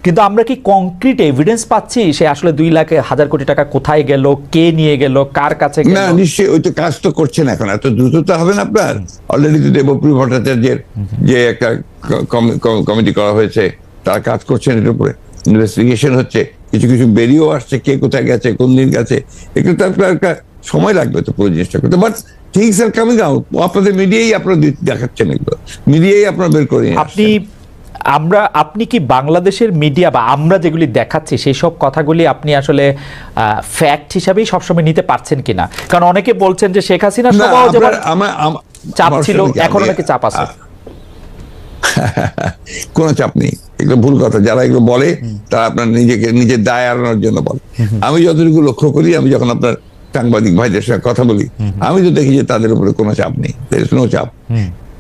কিন্তু আমরা কি কংক্রিট এভিডেন্স পাচ্ছি সে আসলে 2 লাখ 1000 কোটি টাকা কোথায় গেল, কে নিয়ে গেল, কার কাছে গেল? না, নিশ্চয়ই ওই তো কাজ তো করছেন এখন, এত দ্রুত তো হবে না আপনার। অলরেডি তো দেবপ্রিয় ভট্টাচার্যের যে একটা কমিটি করা হয়েছে, তারা কাজ করছেন এর উপরে, ইনভেস্টিগেশন হচ্ছে, কিছু কিছু বেরিয়েও আসছে কে কোথায় গেছে, কোন দিন গেছে। এগুলো তো আপনার একটা সময় লাগবে তো পুরো জিনিসটা করতে, but things are coming out. আপনাদের মিডিয়াই আপনারা দেখাচ্ছেন, এগুলো মিডিয়াই আপনারা বের করে নিয়ে আসছেন। আপনি কি বাংলাদেশের মিডিয়া বা আমরা যেগুলি দেখাচ্ছি সেই সব কথাগুলি আপনি আসলে ফ্যাক্ট হিসাবেই সবসময় নিতে পারছেন কিনা? কারণ অনেকে বলছেন যে শেখ হাসিনা সবাই যেমন চাপ ছিল, এখন অনেকে চাপ আছে। কোনো চাপ নেই, এগুলো ভুল কথা। যারা এগুলো বলে তারা আপনার নিজের দায় এড়ানোর জন্য বলে। আমি যতটুকু লক্ষ্য করি, আমি যখন আপনার সাংবাদিক ভাইদের সঙ্গে কথা বলি, আমি তো দেখি যে তাদের উপরে কোনো চাপ নেই, কোনো চাপ।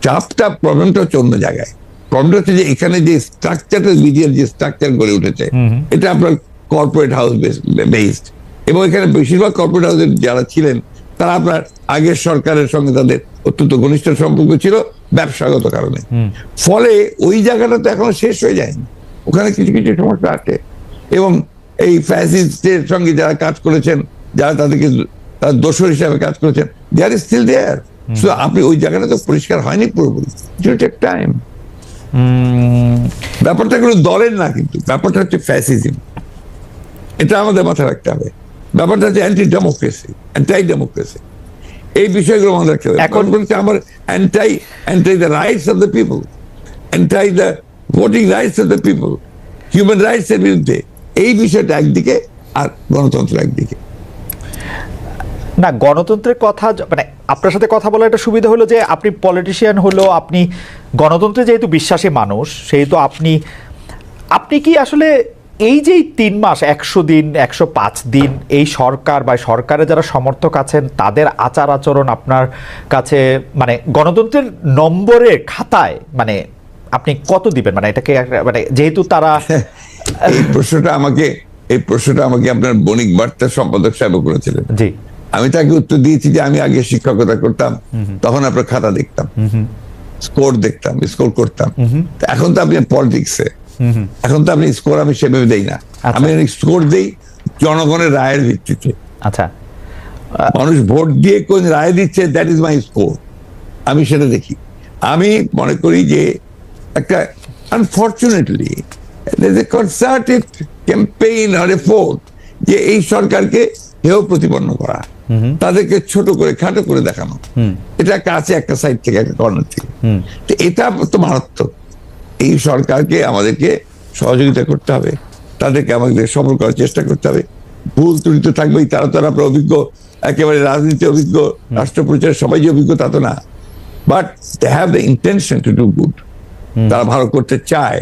চাপটা, প্রবলেমটা হচ্ছে অন্য জায়গায়। প্রবলেমটা হচ্ছে যে এখানে যে স্ট্রাকচারটা, মিডিয়ার যে স্ট্রাকচার গড়ে উঠেছে, এটা আপনার কর্পোরেট হাউস বেসড, এবং এখানে বেশিরভাগ কর্পোরেট হাউসের যারা ছিলেন তারা আপনার আগের সরকারের সঙ্গে তাদের অত্যন্ত ঘনিষ্ঠ সম্পর্ক ছিল ব্যবসাগত কারণে। ফলে ওই জায়গাটা তো এখনো শেষ হয়ে যায়নি, ওখানে কিছু কিছু সমস্যা আছে। এবং এই ফ্যাসিস্টের সঙ্গে যারা কাজ করেছেন, যারা তাদেরকে দোষর হিসাবে কাজ করেছেন, দে আর স্টিল দেয়ার। সো আপনি ওই জায়গাটা তো পরিষ্কার হয়নি পুরোপুরি, ইট উইল টেক টাইম। ব্যাপারটা কোনো দলের না, কিন্তু ব্যাপারটা হচ্ছে ফ্যাসিজম, এটা আমাদের মাথায় রাখতে হবে। ব্যাপারটা হচ্ছে অ্যান্টি ডেমোক্রেসি, এই বিষয়গুলো আমাদের রাখতে হবে। এখন বলছে আমার anti the rights of the people, anti the voting rights of the people, human rights এর বিরুদ্ধে। এই বিষয়টা একদিকে, আর গণতন্ত্র একদিকে। না, গণতন্ত্রের কথা মানে আপনার সাথে কথা বলার একটা সুবিধা হলো যে আপনি পলিটিশিয়ান হলো, আপনি গণতন্ত্রে যেহেতু বিশ্বাসী মানুষ, সেহেতু আপনি কি আসলে এই যে 3 মাস 100 দিন 105 দিন এই সরকার বা সরকারের যারা সমর্থক আছেন তাদের আচার আচরণ আপনার কাছে মানে গণতন্ত্রের নম্বরের খাতায় মানে আপনি কত দিবেন? মানে এটাকে মানে যেহেতু তারা এই প্রশ্নটা আমাকে আপনার বণিক বার্তা সম্পাদক সাহেব করেছিলেন। জি, আমি তাকে উত্তর দিয়েছি যে আমি আগে শিক্ষকতা করতাম, তখন আপনার খাতা দেখতাম, স্কোর দেখতাম, স্কোর করতাম। এখন তো আপনি পলিটিক্সে, এখন তো আপনি স্কোর আমি সেভাবে দেই না। আমি স্কোর দেই জনগণের রায়ের ভিত্তিতে। আচ্ছা, মানুষ ভোট দিয়ে কোন রায় দিচ্ছে, দ্যাট ইজ মাই স্কোর, আমি সেটা দেখি। আমি মনে করি যে একটা আনফর্চুনেটলি কনসার্টেড ক্যাম্পেইন আর এফোর্ট যে এই সরকারকে হেয় প্রতিপন্ন করা, তাদেরকে ছোট করে খাটো করে দেখানো, এটা কাছে একটা সাইড থেকে, একটা কর্নার থেকে। তো এটা তো মারাত্মক। এই সরকারকে আমাদেরকে সহযোগিতা করতে হবে, তাদেরকে আমাদের সফল করার চেষ্টা করতে হবে। ভুল ত্রুটি তো থাকবেই, তারা অভিজ্ঞ, একেবারে রাজনীতি অভিজ্ঞ, রাষ্ট্র পরিচালনা সবাই যে অভিজ্ঞ তা তো না, but they have the intention to do good. তারা ভালো করতে চায়,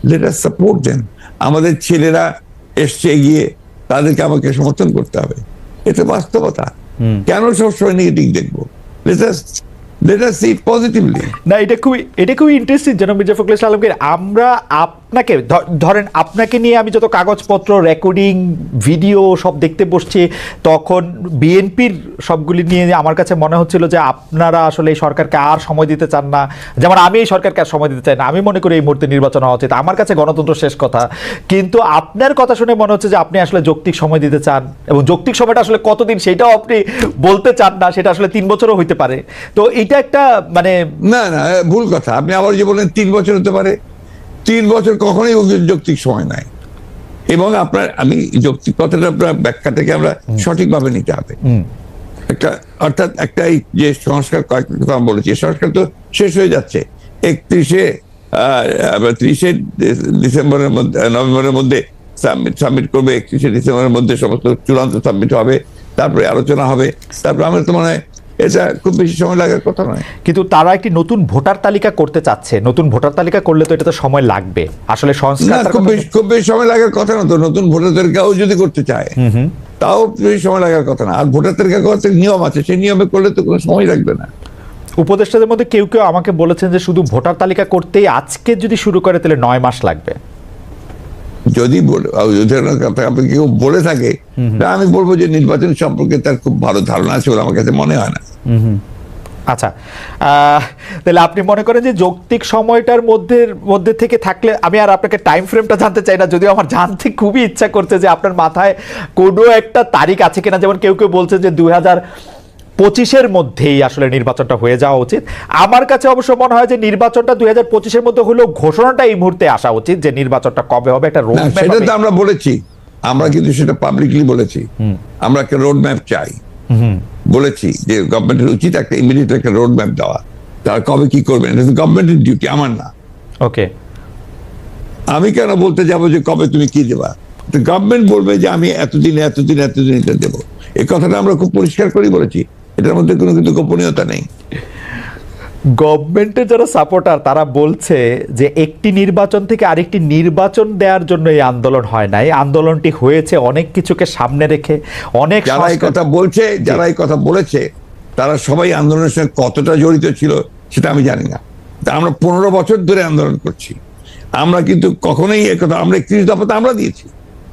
লেট আস সাপোর্ট দেম। আমাদের ছেলেরা এসছে এগিয়ে, তাদেরকে আমাকে সমর্থন করতে হবে, এটা বাস্তবতা। কেন সবসময় নেগেটিভ দেখবো? Let us see positively. না, এটা খুবই ইন্টারেস্টিং জনাব মির্জা ফখরুল ইসলাম আলমগীর। আমরা আপনাকে ধরেন আপনাকে নিয়ে আমি যত কাগজপত্র, রেকর্ডিং, ভিডিও সব দেখতে বসছি, তখন বিএনপির সবগুলি নিয়ে আমার কাছে মনে হচ্ছিল যে আপনারা আসলে এই সরকারকে আর সময় দিতে চান না। যেমন আমি এই সরকারকে আর সময় দিতে চাই না, আমি মনে করি এই মুহূর্তে নির্বাচন হওয়া উচিত, আমার কাছে গণতন্ত্র শেষ কথা। কিন্তু আপনার কথা শুনে মনে হচ্ছে যে আপনি আসলে যৌক্তিক সময় দিতে চান, এবং যৌক্তিক সময়টা আসলে কতদিন সেটাও আপনি বলতে চান না, সেটা আসলে 3 বছরও হইতে পারে। তো এটা একটা মানে না, ভুল কথা। আপনি আবার যে বলেন 3 বছর হতে পারে, 3 বছর কখনোই যৌক্তিক সময় নাই। এবং আমি যৌক্তিক কথাটা আপনার ব্যাখ্যাটাকে আমরা সঠিকভাবে নিতে হবে। অর্থাৎ একটা যে সংস্কার কয়েকটা কথা বলেছি, সংস্কার তো শেষ হয়ে যাচ্ছে 30 ডিসেম্বরের মধ্যে, নভেম্বরের মধ্যে সাবমিট করবে, 31 ডিসেম্বরের মধ্যে সমস্ত চূড়ান্ত সাবমিট হবে, তারপরে আলোচনা হবে, তারপরে আমার তো মনে হয় এটা খুব বেশি সময় লাগার কথা নয়। কিন্তু তারা একটি নতুন ভোটার তালিকা করতে চাচ্ছে, নতুন ভোটার তালিকা করলে তো এটা তো সময় লাগবে আসলে। সংস্কার খুব বেশি সময় লাগার কথা না তো। নতুন ভোটার তালিকাও যদি করতে চায় তাও বেশি সময় লাগার কথা না। আর ভোটার তালিকা করতে নিয়ম আছে, সেই নিয়মে করলে তো কোনো সময় লাগবে না। উপদেষ্টাদের মধ্যে কেউ কেউ আমাকে বলেছেন যে শুধু ভোটার তালিকা করতেই আজকে যদি শুরু করে তাহলে 9 মাস লাগবে। যদি কেউ বলে থাকে, আমি বলবো যে নির্বাচন সম্পর্কে তার খুব ভালো ধারণা আছে বলে আমার কাছে মনে হয় না। আচ্ছা, তাহলে আপনি মনে করেন যে যৌক্তিক সময়টার মধ্যে থেকে থাকলে, আমি আর আপনাকে টাইম ফ্রেমটা জানতে চাই না, যদিও আমার জানতে খুবই ইচ্ছা করছে যে আপনার মাথায় কোনো একটা তারিখ আছে কিনা। যেমন কেউ কেউ বলছে যে 2025-এর মধ্যেই আসলে নির্বাচনটা হয়ে যাওয়া উচিত। আমার কাছে অবশ্য মনে হয় যে নির্বাচনটা 2025-এর মধ্যে হলেও ঘোষণাটা এই মুহূর্তে আসা উচিত যে নির্বাচনটা কবে হবে, একটা রোড ম্যাপ। সেটা তো আমরা বলেছি, আমরা কিন্তু সেটা পাবলিকলি বলেছি, আমরা একটা রোড ম্যাপ চাই। বলেছি যে গভর্নমেন্টের উচিত একটা ইমিডিয়েট একটা রোড ম্যাপ দেওয়া, তারা কবে কি করবেন, এটা তো গভর্নমেন্টের ডিউটি, আমার না। ওকে, আমি কেন বলতে যাবো যে কবে তুমি কি দেবা? গভর্নমেন্ট বলবে যে আমি এতদিন এতদিন এতদিন এটা দেবো, এই কথাটা আমরা খুব পরিষ্কার করে বলেছি, এটার মধ্যে কোনো কিন্তু গোপনীয়তা নেই। গভর্নমেন্টের যারা সাপোর্টার তারা বলছে যে একটি নির্বাচন থেকে আরেকটি নির্বাচন দেওয়ার জন্য এই আন্দোলন হয় নাই, আন্দোলনটি হয়েছে অনেক কিছুকে সামনে রেখে। অনেক যারা এই কথা বলছে, যারা এই কথা বলেছে, তারা সবাই আন্দোলনের সঙ্গে কতটা জড়িত ছিল সেটা আমি জানি না। আমরা 15 বছর ধরে আন্দোলন করছি, আমরা কিন্তু কখনোই একথা, আমরা 31 দফা তো আমরা দিয়েছি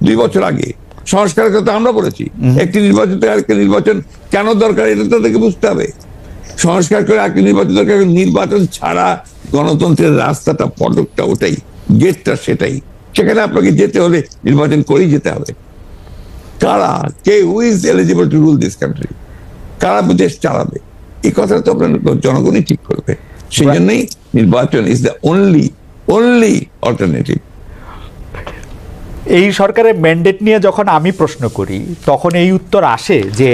2 বছর আগে, সংস্কারের কথা আমরা বলেছি। একটি নির্বাচন থেকে আরেকটি নির্বাচন কেন দরকার এটা তাদেরকে বুঝতে হবে। সংস্কার করে আরেকটি নির্বাচন দরকার, নির্বাচন ছাড়া গণতন্ত্রের রাস্তাটা, ফটকটা ওটাই, গেটটা সেটাই, সেখানে আপনাকে যেতে হলে নির্বাচন করেই যেতে হবে। কারা, কে, who is eligible to rule this country, কারা দেশ চালাবে, এই কথাটা তো আপনার জনগণই ঠিক করবে। সেই জন্যই নির্বাচন ইজ দ্য অনলি অল্টারনেটিভ। এই সরকারের ম্যান্ডেট নিয়ে যখন আমি প্রশ্ন করি তখন এই উত্তর আসে যে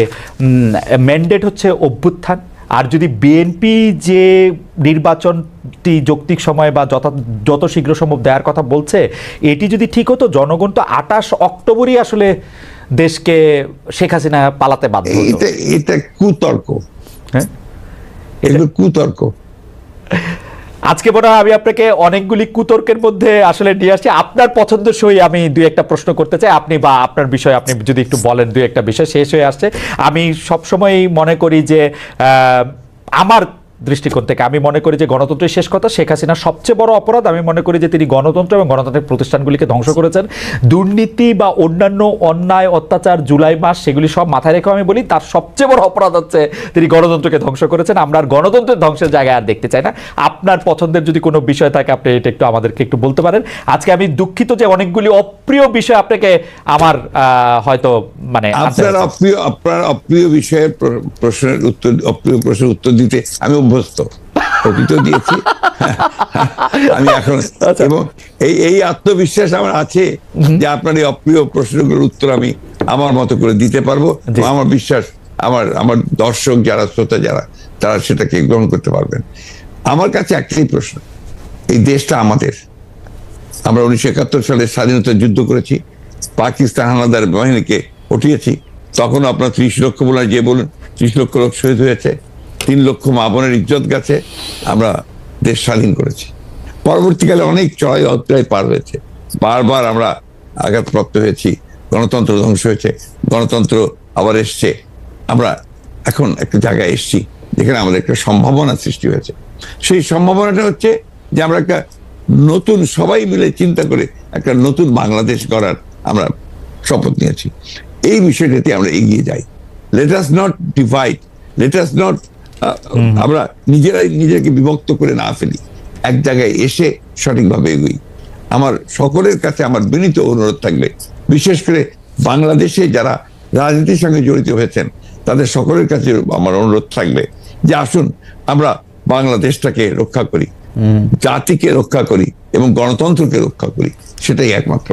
ম্যান্ডেট হচ্ছে অভ্যুত্থান, আর যদি বিএনপি যে নির্বাচনটি যৌক্তিক সময় বা যত শীঘ্র সম্ভব দেওয়ার কথা বলছে, এটি যদি ঠিক হতো, জনগণ তো 28 অক্টোবরই আসলে দেশকে শেখ হাসিনা পালাতে বাধ্য হতো। এটা কুতর্ক, হ্যাঁ, এগুলো কুতর্ক। আজকে মনে হয় আমি আপনাকে অনেকগুলি কুতর্কের মধ্যে আসলে নিয়ে আসছি। আপনার পছন্দসই আমি দুই একটা প্রশ্ন করতে চাই, আপনি বা আপনার বিষয় আপনি যদি একটু বলেন। দুই একটা বিষয় শেষ হয়ে আসছে। আমি সবসময় মনে করি যে আমার দৃষ্টিকোণ থেকে আমি মনে করি যে গণতন্ত্রের শেষ কথা। শেখ হাসিনার সবচেয়ে বড় অপরাধ আমি মনে করি যে তিনি গণতন্ত্র এবং গণতান্ত্রিক প্রতিষ্ঠানগুলিকে ধ্বংস করেছেন। দুর্নীতি বা অন্যান্য অন্যায় অত্যাচার, জুলাই মাস, সেগুলি সব মাথায় রেখে আমি বলি তার সবচেয়ে বড় অপরাধ হচ্ছে তিনি গণতন্ত্রকে ধ্বংস করেছেন। আমরা আর গণতন্ত্রের ধ্বংসের জায়গায় আর দেখতে চাই না। আপনার পছন্দের যদি কোনো বিষয় থাকে আপনি এটা একটু আমাদেরকে একটু বলতে পারেন। আজকে আমি দুঃখিত যে অনেকগুলি অপ্রিয় বিষয় আপনাকে আমার হয়তো মানে আপনার অপ্রিয় বিষয়ের প্রশ্নের উত্তর, অপ্রিয় প্রশ্নের উত্তর দিতে আমি অভ্যস্ত, অতীতও দিয়েছি আমি এখন, এবং এই আত্মবিশ্বাস আমার আছে যে আপনার এই অপ্রিয় প্রশ্নগুলোর উত্তর আমি আমার মতো করে দিতে পারবো। আমার বিশ্বাস আমার দর্শক যারা, শ্রোতা যারা, তারা সেটাকে গ্রহণ করতে পারবেন। আমার কাছে একটাই প্রশ্ন, এই দেশটা আমাদের, আমরা 1971 সালে স্বাধীনতা যুদ্ধ করেছি, পাকিস্তান হানাদার বাহিনীকে উঠিয়েছি, তখন আপনার 30 লক্ষ বলে যে বলুন 30 লক্ষ লোক শহীদ হয়েছে, 3 লক্ষ মা বোনের ইজ্জত গেছে, আমরা দেশ স্বাধীন করেছি। পরবর্তীকালে অনেক চড়াই অধ্যায় পার হয়েছে, বারবার আমরা আঘাতপ্রাপ্ত হয়েছি, গণতন্ত্র ধ্বংস হয়েছে, গণতন্ত্র আবার এসছে। আমরা এখন একটা জায়গায় এসছি যেখানে আমাদের একটা সম্ভাবনা সৃষ্টি হয়েছে। সেই সম্ভাবনাটা হচ্ছে যে আমরা একটা নতুন, সবাই মিলে চিন্তা করে একটা নতুন বাংলাদেশ গড়ার আমরা শপথ নিয়েছি। এই বিষয়টাতে আমরা এগিয়ে যাই। Let us not divide, let us not, আমরা নিজেরাই নিজেকে বিভক্ত করে না ফেলি, এক জায়গায় এসে সঠিকভাবে এগোই। আমার সকলের কাছে আমার বিনীত অনুরোধ থাকবে, বিশেষ করে বাংলাদেশে যারা রাজনীতির সঙ্গে জড়িত হয়েছেন তাদের সকলের কাছে আমার অনুরোধ থাকবে যে আসুন আমরা বাংলাদেশটাকে রক্ষা করি, জাতিকে রক্ষা করি এবং গণতন্ত্রকে রক্ষা করি, সেটাই একমাত্র